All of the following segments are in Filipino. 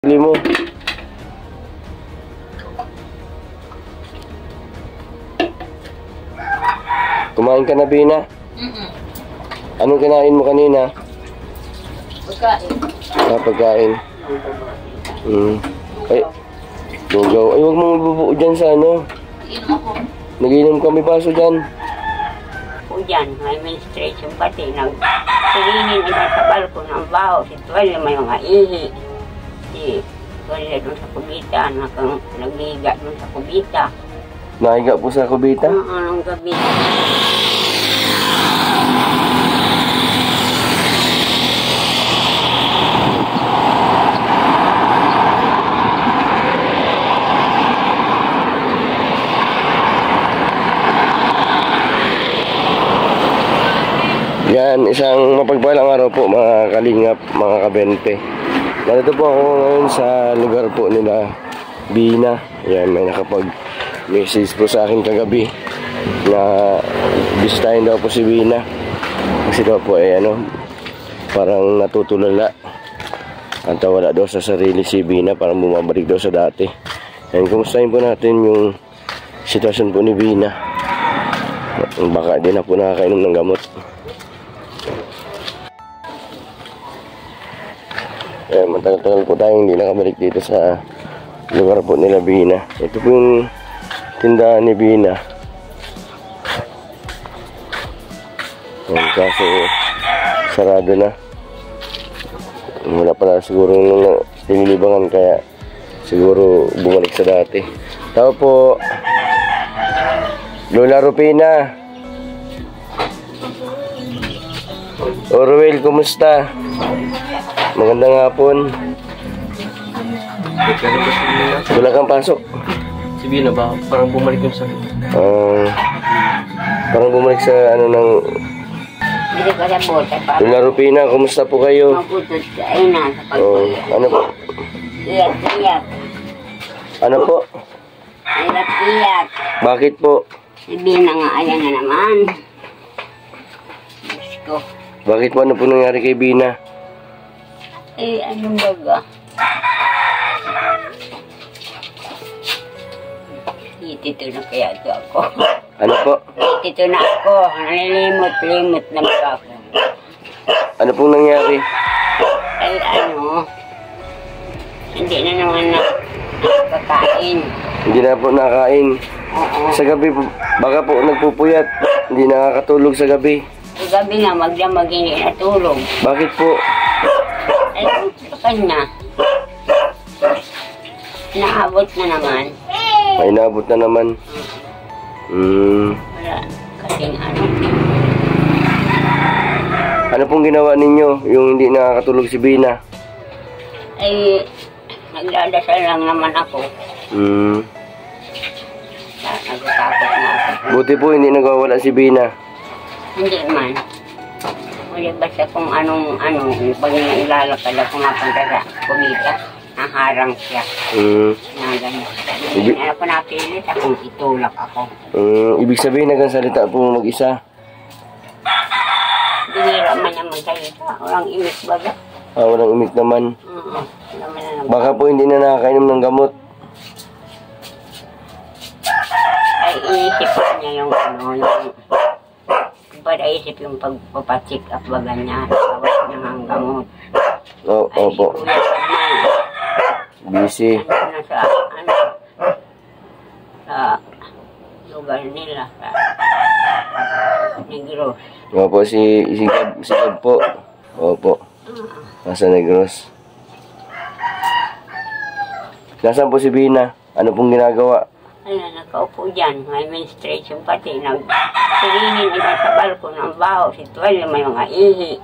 Bili mo. Kumain ka na, Bina? Anong kinain mo kanina? Pagkain. Pagkain. Ay, lugaw. Ay, huwag mong bubuo dyan sa ano. Inom ako. Naginom kami baso dyan. O dyan, may menstruation pati. Nagsilinin iba sa balkon ng baho. Si Tuwal may mga ihi. Si Tuwal doon sa kubita. Nagiga doon sa kubita. Nahiga po sa kubita? Nung gabi. Yan, isang mapagpalang araw po mga kalingap, mga kabente. Narito po ako ngayon sa lugar po nila Bina. Yan, may nakapag-message po sa akin kagabi na bisitahin daw po si Bina. Kasi daw po parang natutulala at wala daw sa sarili si Bina, parang bumabalik daw sa dati. Yan, kumustahin po natin yung sitwasyon po ni Bina. Baka din na po nakakainom ng gamot. Matagal-tagal po tayong hindi nakabalik dito sa lugar po nila Bina. Ito po yung tindahan ni Bina. Kaso sarado na. Wala pala siguro nung nililibangan, kaya siguro bumalik sa dati. Tao po, Lola Rupina. Orwell, kumusta? Magandang hapon. Wala kang pasok? Si Bina ba? Parang bumalik yung sakit. Parang bumalik sa ng... Hindi ko sa bote. Lola Rupina, kumusta po kayo? Maputot ka. Ay na, sa pagkuya. Ano po? Iyak. Ano po? Iyak. Bakit po? Sabihin na nga, ayan na naman. Diyos ko. Bakit po? Ano po nangyari kay Bina? Anong baga? Itito na kaya ito ako. Ano po? Itito na ako. Nalilimot na ba ako? Ano pong nangyari? Hindi na naman nakakain. Hindi na po nakain. Oo. Sa gabi po, baka po nagpupuyat. Hindi nakakatulog sa gabi. Sa gabi nga, magdamag hindi natulog. Bakit po? Ay, sa kanya. Naabot na naman. May naabot na naman. Wala kasing Ano pong ginawa ninyo yung hindi nakakatulog si Bina? Ay, nagdadasal lang naman ako. Nagtakot na ako. Buti po hindi nagwawala si Bina. Hindi man. Wala basta kung anong pag ilalakad ako mapunta sa kumita, naharang siya. Na ganyan. Hindi na ako napilit, akong itulak ako. Ibig sabihin nagsalita po mag-isa? Dinira man niya magsalita, walang imik baga. Walang imik naman. Baka po hindi na nakakainom ng gamot. Ay, iisip niya yung naisip yung pagpapacheck up baga niya, kawas niya ng gamot. Opo. Busy. Sa lugar nila, sa Negros. Opo, si Gab po. Opo. Nasa Negros. Nasaan po si Bina? Ano pong ginagawa? Ayun, nakaupo dyan. May menstruation pati. Nagsilinin iba sa balkon ng baho. Si Tuwal may mga ihi.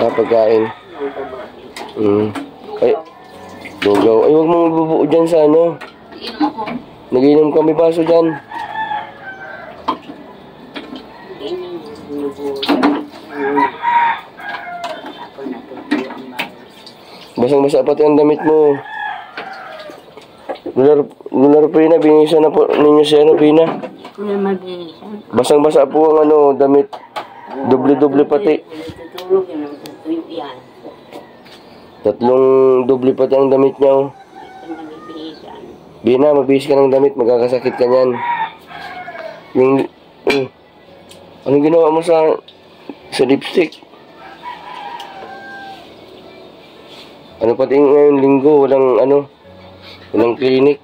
Pagkain. Ay, lugaw. Ay, huwag mong ibubuo dyan sa ano. Inom ako. Nagiinom kami baso dyan. Ganyan yung binubuo. Ako natutuyo ang bawal. Basang-basa pati ang damit mo. Lunar Pina, binisa na po ninyo si ano, Pina. Kung na mag-iisan. Basang-basa po ang ano, damit. Doble-doble pati. Tutulog yun. Tutuyo yan. 3 doble pati ang damit niya. Oh. Ito mag-iisan. Bina, magbihis ka ng damit, magkakasakit ka niyan. Yung, anong ginawa mo sa lipstick? Ano pati ngayon linggo, walang clinic.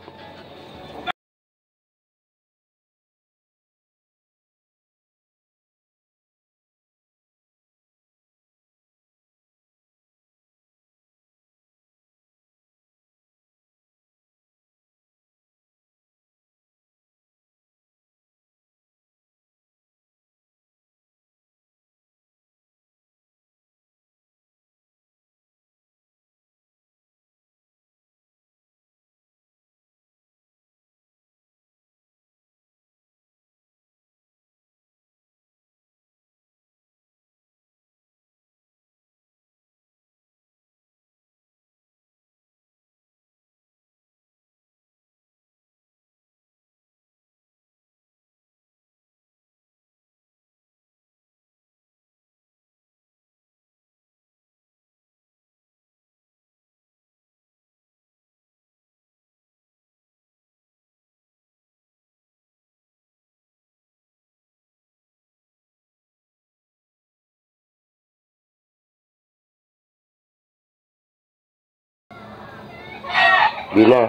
Bina,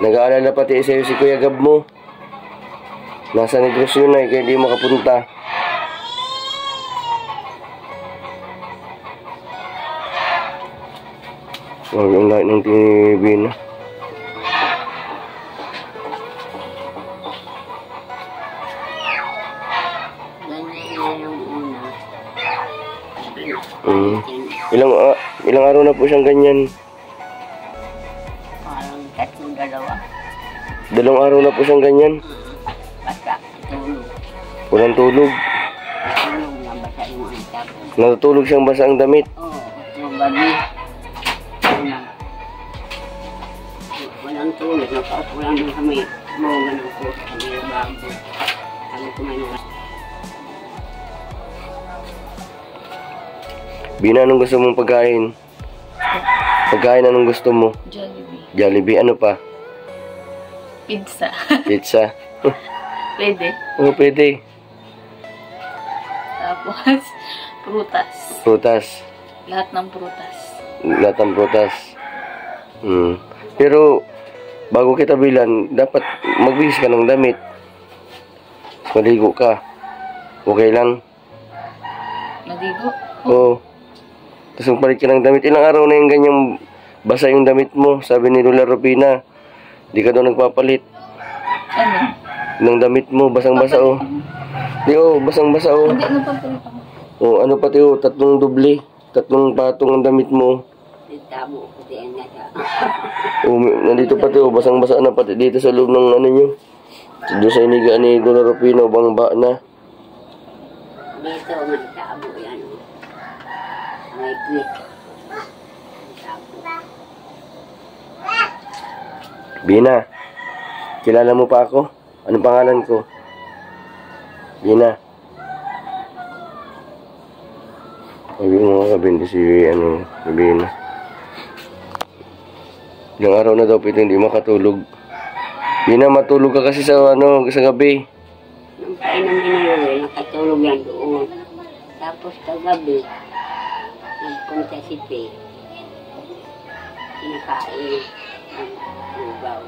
nag-aalala pati sa'yo si Kuya Gab mo. Nasa negosyo na kaya di makapunta. Huwag ang lahat ng TV na. Ganyan na yung una. Ilang araw na po siyang ganyan. Parang 2 2 araw na po siyang ganyan. Basta, tulog. Walang tulog. Tulog na basta yung antap. Natutulog siyang basa ang damit. Oo, yung gabi. Walang tulog. Nakaupo lang doon kami. Buga ng po. Kami yung bago. Kami kumain. Bina, anong gusto mong pagkain? Pagkain, anong gusto mo? Jollibee. Jollibee, ano pa? Pizza. Pizza. Pwede. Oo, pwede. Tapos, prutas. Prutas. Lahat ng prutas. Lahat ng prutas. Pero, bago kita bilan, dapat magbihis ka ng damit. Maligo ka. Okay lang? Naligo. Oo. Tapos magpalit ka ng damit. Ilang araw na yung ganyang basa yung damit mo. Sabi ni Lola Rupina, di ka daw nagpapalit. Ano? Ng damit mo, basang-basa oh. Di oh, basang-basa oh. Hindi, napapalit ako. Oh, ano pati oh, 3 doble. 3 patong ang damit mo. Tabo ko din na siya. Oh, nandito pati oh, basang-basa na pati dito sa loob ng ano nyo. Doon sa iniga ni Lola Rupina, bangba na. Dito, may tabo yan. May quit. Bina, kilala mo pa ako? Anong pangalan ko? Bina. Sabi mo sabihin si Bina. Ilang araw na daw pito hindi makatulog. Bina, matulog ka kasi sa sa gabi. Nung kainan ni nakatulog yan doon. Tapos kagabi, nagpunta si Pe. Kinakain ng lugaw.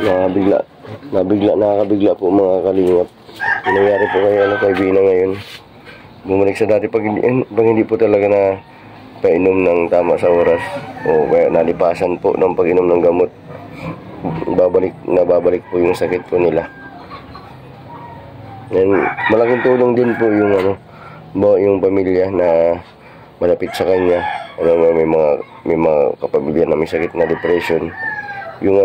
nakakabigla po mga kalingap. Yung nangyari po kay Bina ngayon. Bumalik sa dati pag hindi po talaga na painom ng tama sa oras o kaya nalipasan po ng pag-inom ng gamot. Nababalik po yung sakit po nila. And malaking tulong din po yung pamilya na malapit sa kanya. May mga kapamilya na may sakit na depression. Yung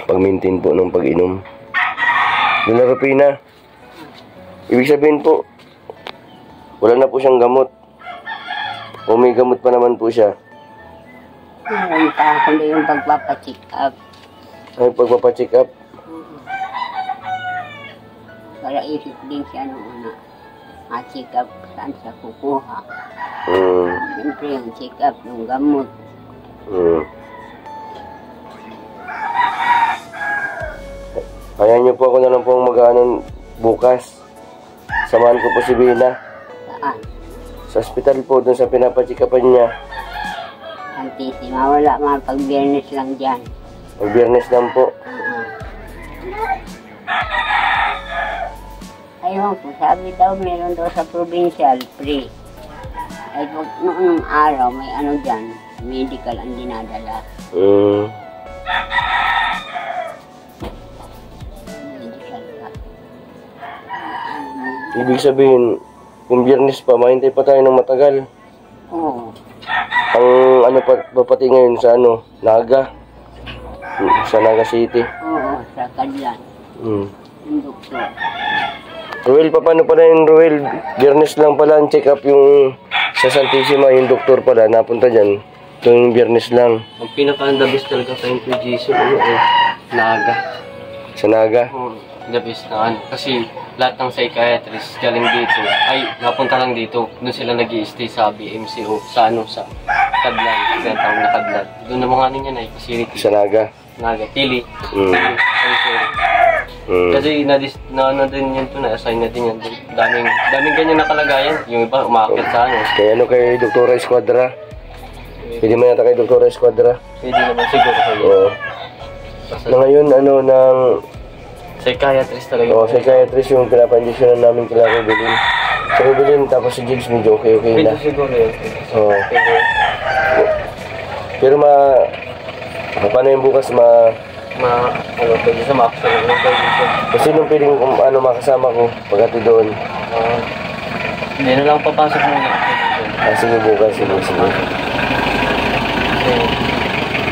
pag-maintain po ng pag-inom. Lola Rupina, ibig sabihin po, wala na po siyang gamot. O may gamot pa naman po siya. Meron pa, kundi yung pagpapacheck up. Ay, pagpapacheck up. Para isip din siya nung ma-check up saan siya kukuha. Siyempre yung check up, yung gamot. Kaya niyo po ako na lang pong mag-aanon bukas. Samahan ko po si Bina. Saan? Sa ospital po, dun sa pinapachikapan niya. Antisima, wala mga pag-biyernes lang dyan. Pag Biyernes lang po. Ayun po, sabi daw meron daw sa provincial, free. Ay noong araw, may dyan, medical ang dinadala. Medical ka. Ibig sabihin, kung Biyernes pa, mahintay pa tayo ng matagal. Oo. Ang pati ngayon sa Naga. Sa Naga City. Oo, sa Kadlan. Yung doktor. Ruel, paano pala yung Ruel? Biyernes lang pala ang check up yung sa Santissima, yung doktor pala napunta dyan. Yung Biyernes lang. Ang pinaka-the best talaga kayong kay Jason, Naga. Sa Naga? The best na kasi lahat ng psychiatrist galing dito, napunta lang dito. Doon sila nag-i-stay sa BMCO, sa Kadlan, tinatawag na Kadlan. Doon na mga niya na facility. Sa Naga? Naga, Tili. Kasi na din yun to, na-assign na din yan. Daming ganyan na kalagayan. Yung iba, umakit sa Kaya kay Dr. Esquadra? Pwede man yata kay Dr. Esquadra? Pwede naman siguro kayo. Oo. Na ngayon, ng psychiatrist talaga. Oo, psychiatrist yung pinapandisyonan namin kila Rubilin. Sa Rubilin, tapos si Jigs medyo okay na. Pwede siguro yun. Oo. Pero paano yung bukas pwede sa ma-action. Kasi nung pwedeng makasama ko pagkati doon. Hindi na lang papasok muna. Sige bukas, sige.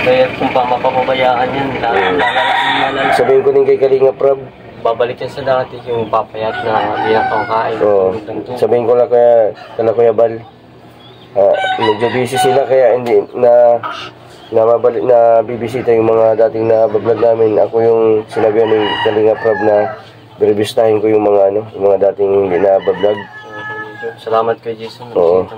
Kaya kung mapapabayaan yan, lalala. Sabihin ko din kay Kalinga Prab. Babalik yan sa dati, yung papayat na hindi na pangkain. Oo. Sabihin ko lang kaya Kuya Bal. Medyo busy sila kaya hindi na bibisita yung mga dating na-vlog namin. Ako yung sinabihan ni Kalinga Prab na biribistahin ko yung mga dating hindi na-vlog. Salamat kay Jason. Oo.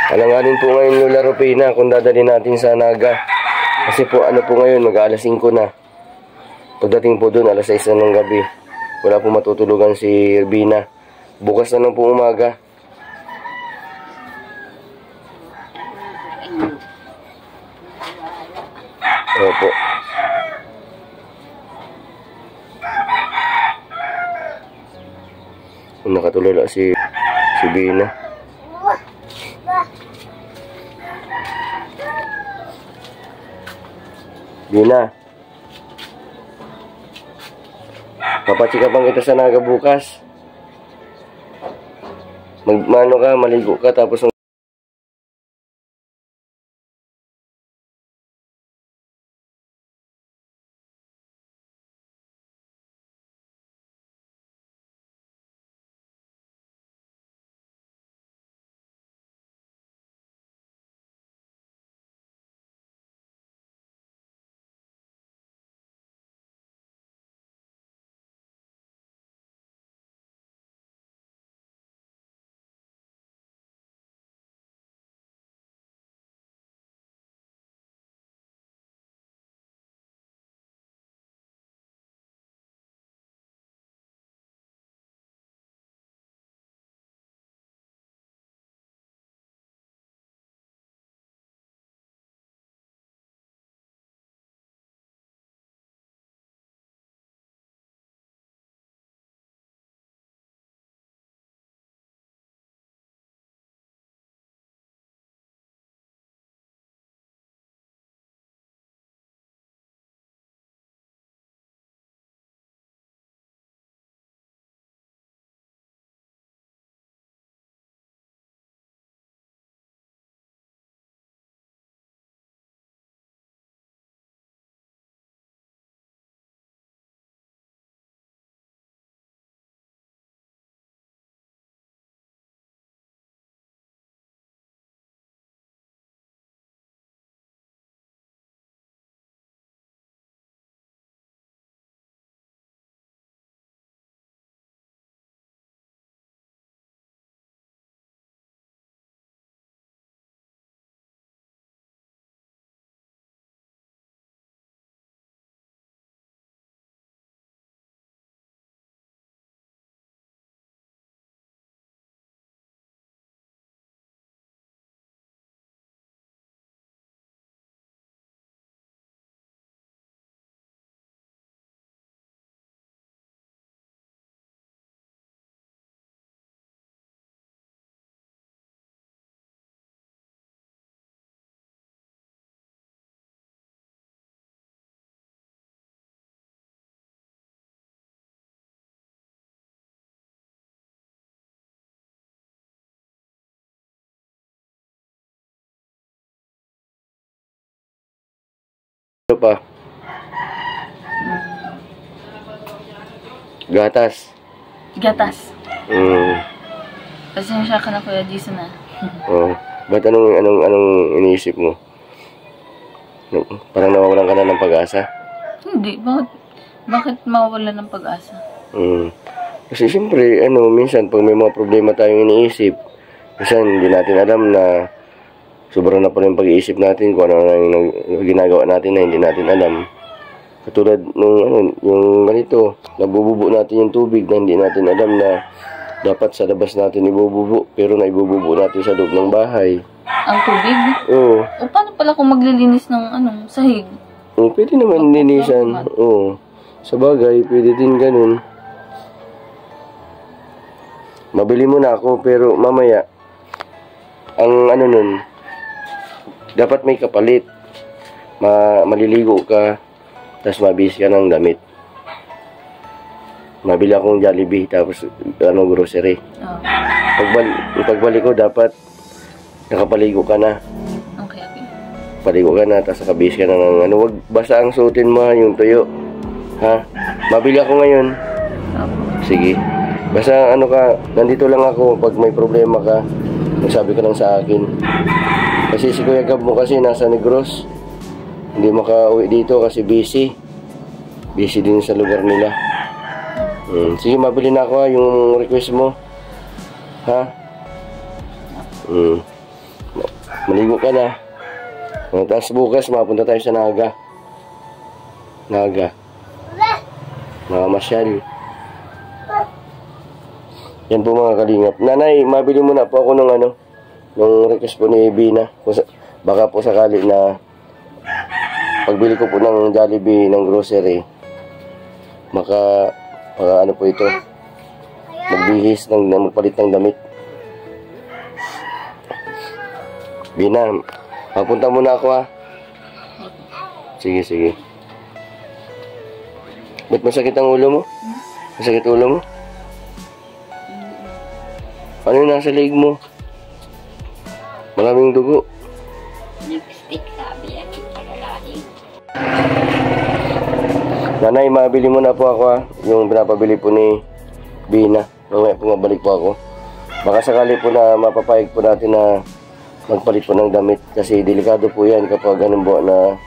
Alanganin po ngayon Lola Rupina kung dadalhin natin sa Naga. Kasi po po ngayon, mag-alas 5 na. Pagdating po doon, alas 6 na ng gabi. Wala po matutulugan si Bina. Bukas na lang po umaga. Opo. Nakatulala si Bina. Bina. Papachikapan kita sa Naga bukas. Maligo ka tapos pa? Gatas. Gatas. Pasensya ka na, Kuya Jason, ah. Oh. Ba't anong iniisip mo? Parang nawawalan ka na ng pag-asa? Hindi. Bakit mawawala ng pag-asa? Kasi siyempre, minsan pag may mga problema tayong iniisip, minsan hindi natin alam na sobrang na pala yung pag-iisip natin kung ano yung ginagawa natin na hindi natin alam. Katulad nung yung ganito, nabububo natin yung tubig na hindi natin alam na dapat sa labas natin ibububo, pero na ibububo natin sa loob ng bahay. Ang tubig? Oo. O paano pala kung maglilinis ng sahig? Pwede naman linisan. Oo. Sa bagay, pwede din ganun. Mabili mo na ako, pero mamaya, ang nun, dapat may kapalit. Maliligo ka, tapos mabihis ka ng damit. Mabili akong Jollibee, tapos grocery. Oh. Pagbalik ko, dapat nakapaligo ka na. Okay. Paligo ka na, tapos nakabihis ka na ng wag basta ang suotin mo, yung tuyo. Ha? Mabili ako ngayon. Sige. Basta nandito lang ako pag may problema ka. Magsabi ka lang sa akin. Kasi si Kuya Gab mo kasi nasa Negros. Hindi makauwi dito kasi busy. Busy din sa lugar nila. Sige, mabili na ako yung request mo. Ha? Maligo ka na. Tapos bukas mapunta tayo sa Naga. Mamamasyal. Yan po mga kalingap. Nanay, mabili mo na po ako ng nung request po ni Bina. Baka po sakali na pagbili ko po ng Jollibee ng grocery, maka po ito, magbihis magpalit ng damit. Bina, papunta muna ako, ha. Sige. Ba't masakit ang ulo mo? Masakit ulo mo? Ano yung nasa leeg mo? Maraming dugo. Lipstick, sabi yan. Palalahing. Nanay, mabili mo na po ako, ha. Yung pinapabili po ni Bina. Mamaya po mabalik po ako. Baka sakali po na mapapayag po natin na magpalit po ng damit. Kasi delikado po yan kapag po na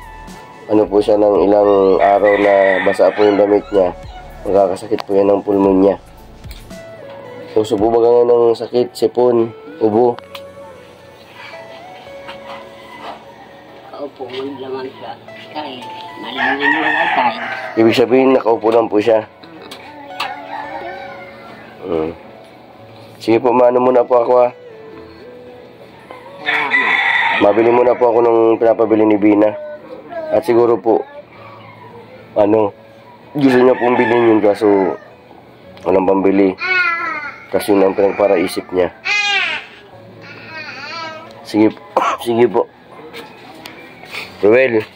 po siya ng ilang araw na basa po yung damit niya. Magkakasakit po yan ng pulmonya. Uso po ba nga ng sakit, sipon, ubo? Kaupo mo naman siya. Kaya, malamang wala tayo. Ibig sabihin, nakaupo lang po siya. Sige po, maano muna po ako, ha. Mabili muna po ako ng pinapabili ni Bina. At siguro po, gusto niya pong bilhin yun kaso walang pambili. Kasi yun ang pinagparaisip niya. Sige po. Ruel,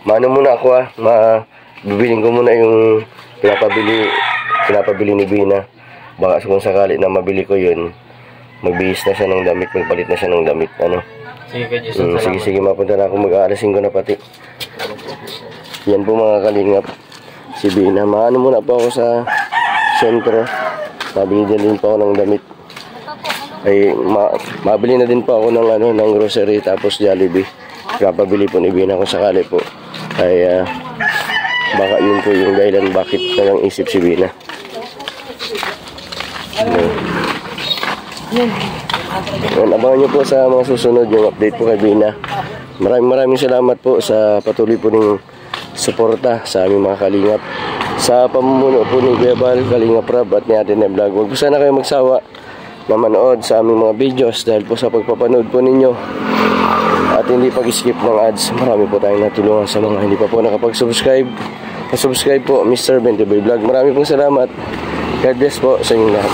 maano muna ako, ha. Bibilin ko muna yung pinapabili ni Bina. Baka kung sakali na mabili ko yun, magbihis na siya ng damit, magpalit na siya ng damit. Sige, mapunta na ako, mag-aalasin ko na pati. Yan po mga kalingap, si Bina. Maano muna po ako sa sentro. Mabili din po ako ng damit. Ay, mabili na din po ako ng grocery tapos Jollibee. Kapabili po ni Bina kung sakali po. Ay, baka yun po yung dahilan bakit nalang isip si Bina. Abangan nyo po sa mga susunod yung update po kay Bina. Maraming salamat po sa patuloy po ng suporta sa aming mga kalingap. Sa pamumuno po ni Kuya Bal, Kalingap Rab at ni Ate Neb Vlog. Huwag po sana kayo magsawa na manood sa aming mga videos dahil po sa pagpapanood po ninyo at hindi pag-skip ng ads. Marami po tayong natulungan sa mga hindi pa po nakapag-subscribe. Subscribe po Mr. Benty Boy Vlog. Marami pong salamat. God bless po sa inyong lahat.